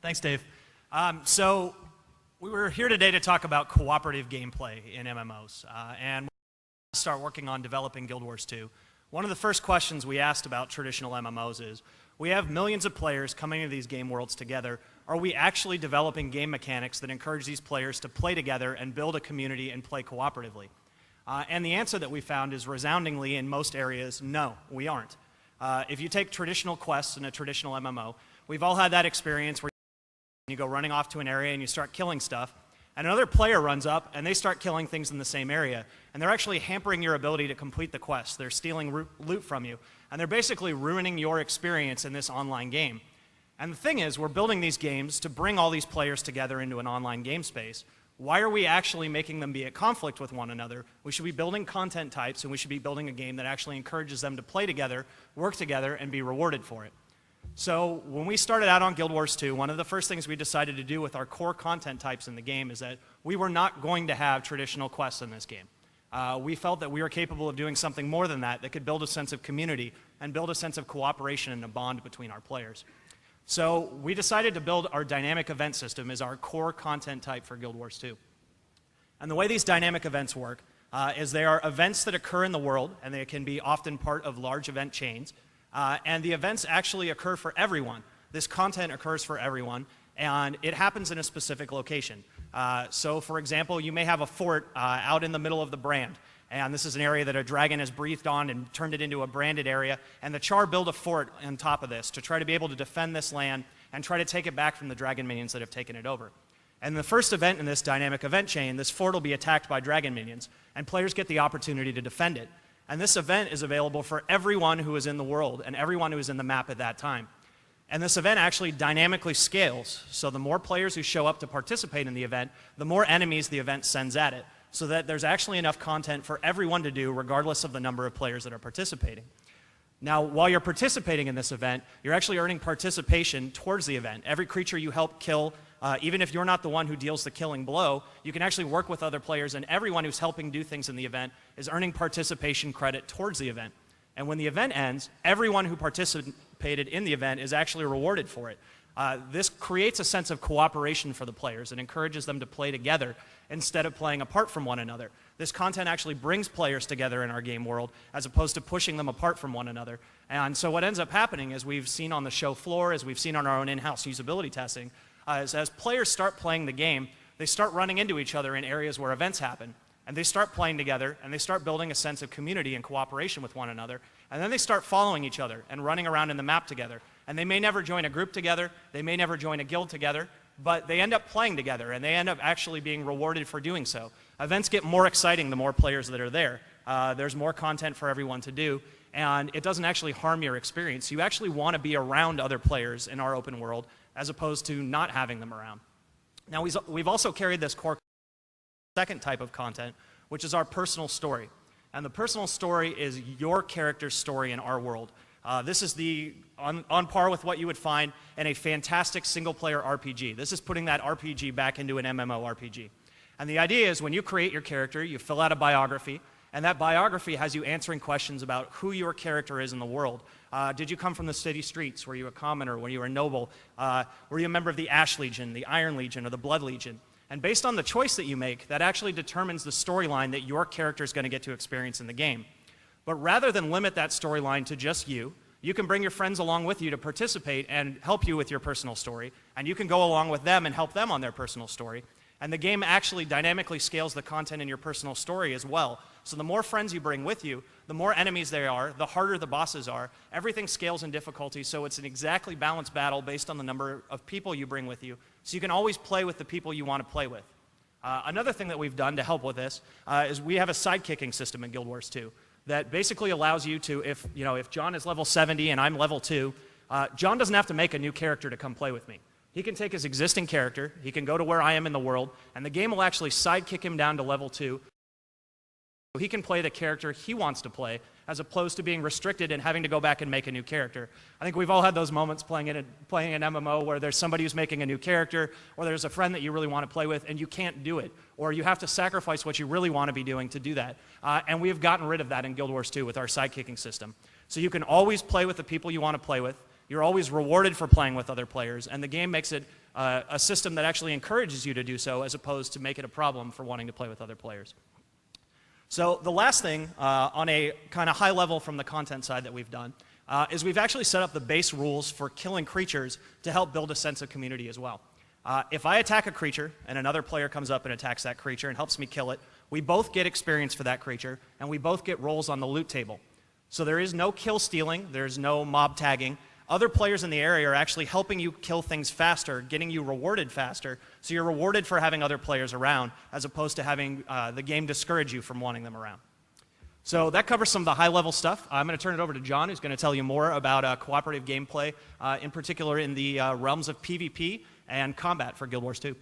Thanks, Dave. So we were here today to talk about cooperative gameplay in MMOs, and we're start working on developing Guild Wars 2. One of the first questions we asked about traditional MMOs is, we have millions of players coming into these game worlds together. Are we actually developing game mechanics that encourage these players to play together and build a community and play cooperatively? And the answer that we found is resoundingly in most areas, no, we aren't. If you take traditional quests in a traditional MMO, we've all had that experience where you go running off to an area and you start killing stuff, and another player runs up and they start killing things in the same area, and they're actually hampering your ability to complete the quest. They're stealing loot from you, and they're basically ruining your experience in this online game. And the thing is, we're building these games to bring all these players together into an online game space. Why are we actually making them be at conflict with one another? We should be building content types, and we should be building a game that actually encourages them to play together, work together, and be rewarded for it. So when we started out on Guild Wars 2, one of the first things we decided to do with our core content types in the game is that we were not going to have traditional quests in this game. We felt that we were capable of doing something more than that could build a sense of community and build a sense of cooperation and a bond between our players. So we decided to build our dynamic event system as our core content type for Guild Wars 2. And the way these dynamic events work is they are events that occur in the world, and they can be often part of large event chains. And the events actually occur for everyone. This content occurs for everyone, and it happens in a specific location. So for example, you may have a fort out in the middle of the brand, and this is an area that a dragon has breathed on and turned it into a branded area, and the Char build a fort on top of this to try to be able to defend this land and try to take it back from the dragon minions that have taken it over. And the first event in this dynamic event chain, this fort will be attacked by dragon minions, and players get the opportunity to defend it. And this event is available for everyone who is in the world and everyone who is in the map at that time. And this event actually dynamically scales, so the more players who show up to participate in the event, the more enemies the event sends at it, so that there's actually enough content for everyone to do regardless of the number of players that are participating. Now, while you're participating in this event, you're actually earning participation towards the event. Every creature you help kill, even if you're not the one who deals the killing blow, you can actually work with other players, and everyone who's helping do things in the event is earning participation credit towards the event. And when the event ends, everyone who participated in the event is actually rewarded for it. This creates a sense of cooperation for the players and encourages them to play together instead of playing apart from one another. This content actually brings players together in our game world as opposed to pushing them apart from one another. And so what ends up happening, as we've seen on the show floor, as we've seen on our own in-house usability testing, is as players start playing the game, they start running into each other in areas where events happen. And they start playing together, and they start building a sense of community and cooperation with one another. And then they start following each other and running around in the map together. And they may never join a group together, they may never join a guild together, but they end up playing together, and they end up actually being rewarded for doing so. Events get more exciting the more players that are there. There's more content for everyone to do, and it doesn't actually harm your experience. You actually want to be around other players in our open world as opposed to not having them around. Now, we've also carried this core second type of content, which is our personal story. And the personal story is your character's story in our world. This is on par with what you would find in a fantastic single-player RPG. This is putting that RPG back into an MMORPG. And the idea is when you create your character, you fill out a biography, and that biography has you answering questions about who your character is in the world. Did you come from the city streets? Were you a commoner? Were you a noble? Were you a member of the Ash Legion, the Iron Legion, or the Blood Legion? And based on the choice that you make, that actually determines the storyline that your character is going to get to experience in the game. But rather than limit that storyline to just you can bring your friends along with you to participate and help you with your personal story, and you can go along with them and help them on their personal story. And the game actually dynamically scales the content in your personal story as well. So the more friends you bring with you, the more enemies there are, the harder the bosses are. Everything scales in difficulty, so it's an exactly balanced battle based on the number of people you bring with you. So you can always play with the people you want to play with. Another thing that we've done to help with this is we have a sidekicking system in Guild Wars 2 that basically allows you to, if John is level 70 and I'm level 2, John doesn't have to make a new character to come play with me. He can take his existing character, he can go to where I am in the world, and the game will actually sidekick him down to level 2. So he can play the character he wants to play, as opposed to being restricted and having to go back and make a new character. I think we've all had those moments playing an MMO where there's somebody who's making a new character, or there's a friend that you really want to play with, and you can't do it. Or you have to sacrifice what you really want to be doing to do that. And we have gotten rid of that in Guild Wars 2 with our sidekicking system. So you can always play with the people you want to play with. You're always rewarded for playing with other players, and the game makes it a system that actually encourages you to do so as opposed to make it a problem for wanting to play with other players. So the last thing on a kind of high level from the content side that we've done is we've actually set up the base rules for killing creatures to help build a sense of community as well. If I attack a creature and another player comes up and attacks that creature and helps me kill it, we both get experience for that creature and we both get rolls on the loot table. So there is no kill stealing, there's no mob tagging. Other players in the area are actually helping you kill things faster, getting you rewarded faster, so you're rewarded for having other players around as opposed to having the game discourage you from wanting them around. So that covers some of the high-level stuff. I'm going to turn it over to John, who's going to tell you more about cooperative gameplay, in particular in the realms of PvP and combat for Guild Wars 2.